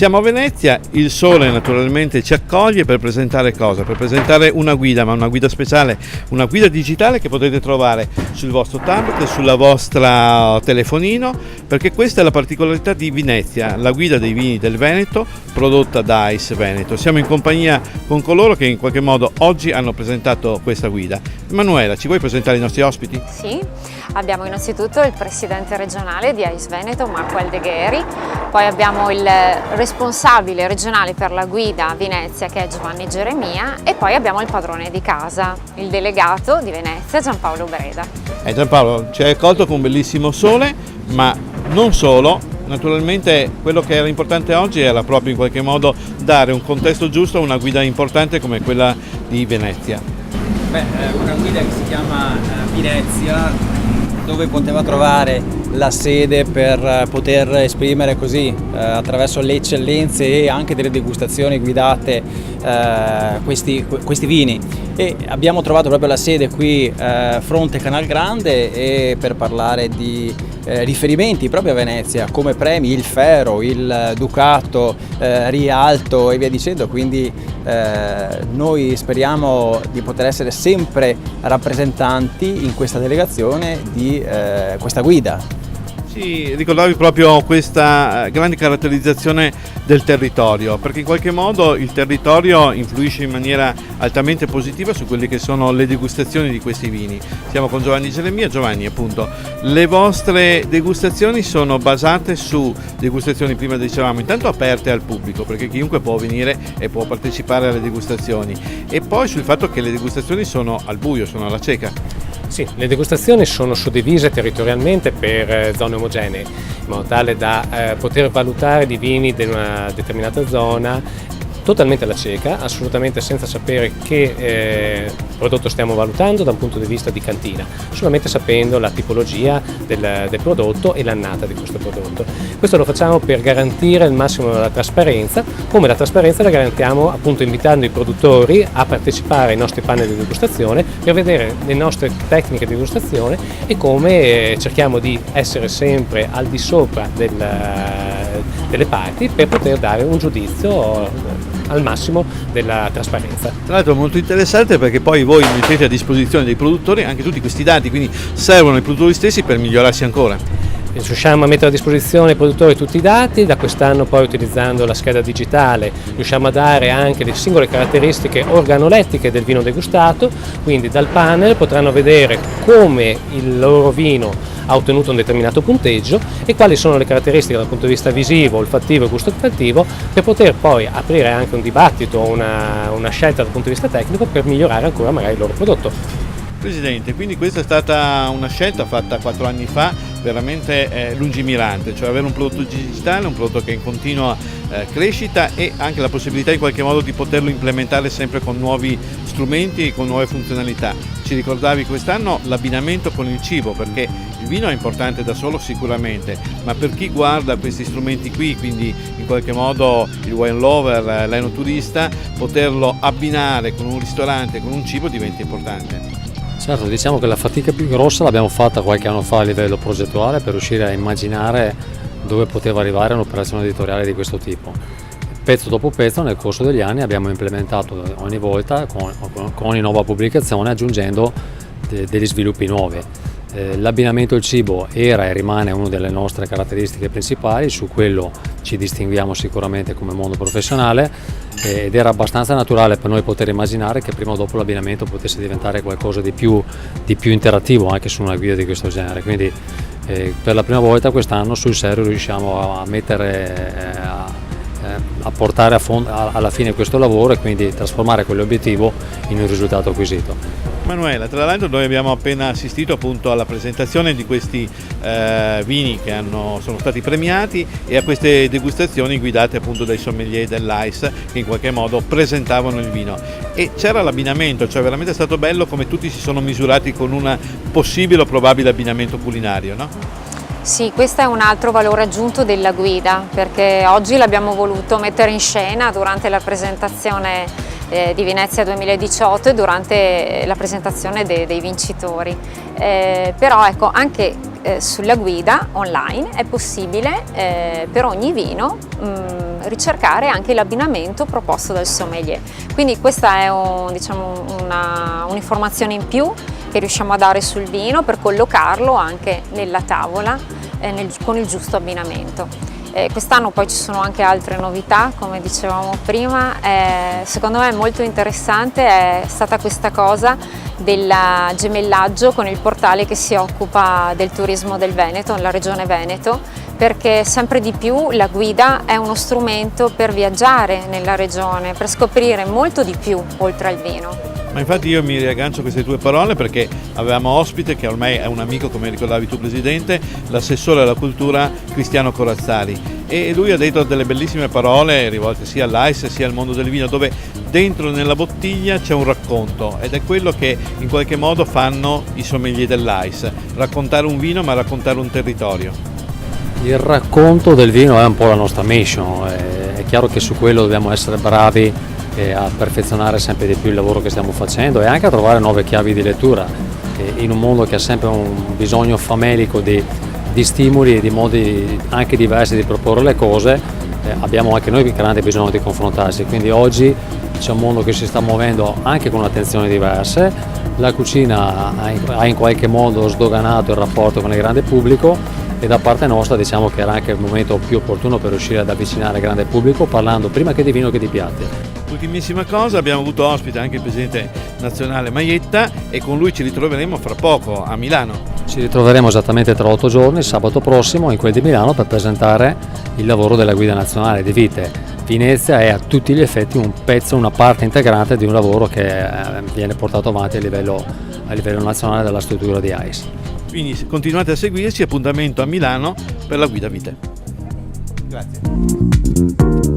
Siamo a Venezia, il sole naturalmente ci accoglie per presentare cosa? Per presentare una guida, ma una guida speciale, una guida digitale che potete trovare sul vostro tablet, sulla vostra telefonino, perché questa è la particolarità di Venezia, la guida dei vini del Veneto prodotta da Ice Veneto. Siamo in compagnia con coloro che in qualche modo oggi hanno presentato questa guida. Emanuela, ci vuoi presentare i nostri ospiti? Sì, abbiamo innanzitutto il presidente regionale di Ice Veneto, Marco Aldegheri, poi abbiamo il responsabile regionale per la guida a Venezia che è Giovanni Geremia e poi abbiamo il padrone di casa, il delegato di Venezia Giampaolo Breda. Giampaolo, ci hai accolto con un bellissimo sole, ma non solo. Naturalmente quello che era importante oggi era proprio in qualche modo dare un contesto giusto a una guida importante come quella di Venezia. Una guida che si chiama Venezia, dove poteva trovare la sede per poter esprimere così attraverso le eccellenze e anche delle degustazioni guidate questi vini, e abbiamo trovato proprio la sede qui fronte Canal Grande e per parlare di riferimenti proprio a Venezia come premi, il Fero, il Ducato, Rialto e via dicendo, quindi noi speriamo di poter essere sempre rappresentanti in questa delegazione di questa guida. Sì, ricordavi proprio questa grande caratterizzazione del territorio, perché in qualche modo il territorio influisce in maniera altamente positiva su quelle che sono le degustazioni di questi vini. Siamo con Giovanni Geremia. Giovanni, appunto, le vostre degustazioni sono basate su degustazioni, prima dicevamo, intanto aperte al pubblico, perché chiunque può venire e può partecipare alle degustazioni, e poi sul fatto che le degustazioni sono al buio, sono alla cieca. Sì, le degustazioni sono suddivise territorialmente per zone omogenee, in modo tale da poter valutare i vini di una determinata zona totalmente alla cieca, assolutamente senza sapere che prodotto stiamo valutando da un punto di vista di cantina, solamente sapendo la tipologia del prodotto e l'annata di questo prodotto. Questo lo facciamo per garantire il massimo della trasparenza, come la trasparenza la garantiamo appunto invitando i produttori a partecipare ai nostri panel di degustazione per vedere le nostre tecniche di degustazione e come cerchiamo di essere sempre al di sopra delle parti per poter dare un giudizio al massimo della trasparenza. Tra l'altro è molto interessante perché poi voi mettete a disposizione dei produttori anche tutti questi dati, quindi servono ai produttori stessi per migliorarsi ancora. Riusciamo a mettere a disposizione ai produttori tutti i dati, da quest'anno poi utilizzando la scheda digitale riusciamo a dare anche le singole caratteristiche organolettiche del vino degustato, quindi dal panel potranno vedere come il loro vino ha ottenuto un determinato punteggio e quali sono le caratteristiche dal punto di vista visivo, olfattivo e gustativo, per poter poi aprire anche un dibattito, una scelta dal punto di vista tecnico per migliorare ancora magari il loro prodotto. Presidente, quindi questa è stata una scelta fatta 4 anni fa, veramente lungimirante, cioè avere un prodotto digitale, un prodotto che è in continua crescita e anche la possibilità in qualche modo di poterlo implementare sempre con nuovi strumenti e con nuove funzionalità. Ci ricordavi quest'anno l'abbinamento con il cibo, perché il vino è importante da solo sicuramente, ma per chi guarda questi strumenti qui, quindi in qualche modo il wine lover, l'enoturista, poterlo abbinare con un ristorante, con un cibo diventa importante. Certo, diciamo che la fatica più grossa l'abbiamo fatta qualche anno fa a livello progettuale per riuscire a immaginare dove poteva arrivare un'operazione editoriale di questo tipo. Pezzo dopo pezzo nel corso degli anni abbiamo implementato ogni volta con ogni nuova pubblicazione aggiungendo degli sviluppi nuovi. L'abbinamento al cibo era e rimane una delle nostre caratteristiche principali, su quello ci distinguiamo sicuramente come mondo professionale ed era abbastanza naturale per noi poter immaginare che prima o dopo l'abbinamento potesse diventare qualcosa di più interattivo anche su una guida di questo genere. Quindi per la prima volta quest'anno sul serio riusciamo a mettere a portare alla fine questo lavoro e quindi trasformare quell'obiettivo in un risultato acquisito. Manuela, tra l'altro noi abbiamo appena assistito appunto alla presentazione di questi vini che sono stati premiati e a queste degustazioni guidate appunto dai sommelier dell'Ice che in qualche modo presentavano il vino e c'era l'abbinamento, cioè veramente è stato bello come tutti si sono misurati con un possibile o probabile abbinamento culinario, no? Sì, questo è un altro valore aggiunto della guida, perché oggi l'abbiamo voluto mettere in scena durante la presentazione di Venezia 2018 e durante la presentazione dei vincitori. Però ecco, anche sulla guida online è possibile per ogni vino ricercare anche l'abbinamento proposto dal sommelier. Quindi questa è un'informazione in più che riusciamo a dare sul vino per collocarlo anche nella tavola con il giusto abbinamento. Quest'anno poi ci sono anche altre novità, come dicevamo prima. Secondo me molto interessante è stata questa cosa del gemellaggio con il portale che si occupa del turismo del Veneto, nella regione Veneto, perché sempre di più la guida è uno strumento per viaggiare nella regione, per scoprire molto di più oltre al vino. Ma infatti io mi riaggancio a queste tue parole perché avevamo ospite, che ormai è un amico, come ricordavi tu Presidente, l'assessore alla cultura Cristiano Corazzari, e lui ha detto delle bellissime parole rivolte sia all'AIS sia al mondo del vino, dove dentro nella bottiglia c'è un racconto, ed è quello che in qualche modo fanno i sommelier dell'AIS: raccontare un vino ma raccontare un territorio. Il racconto del vino è un po' la nostra mission, è chiaro che su quello dobbiamo essere bravi a perfezionare sempre di più il lavoro che stiamo facendo e anche a trovare nuove chiavi di lettura in un mondo che ha sempre un bisogno famelico di stimoli e di modi anche diversi di proporre le cose. Abbiamo anche noi grande bisogno di confrontarsi, quindi oggi c'è un mondo che si sta muovendo anche con attenzioni diverse. La cucina ha in qualche modo sdoganato il rapporto con il grande pubblico e da parte nostra diciamo che era anche il momento più opportuno per riuscire ad avvicinare il grande pubblico, parlando prima che di vino che di piatti. Ultimissima cosa, abbiamo avuto ospite anche il Presidente nazionale Maietta, e con lui ci ritroveremo fra poco a Milano. Ci ritroveremo esattamente tra 8 giorni, sabato prossimo, in quel di Milano, per presentare il lavoro della guida nazionale di vite. Venezia è a tutti gli effetti un pezzo, una parte integrante di un lavoro che viene portato avanti a livello nazionale dalla struttura di AIS. Quindi continuate a seguirci, appuntamento a Milano per la guida vite. Grazie.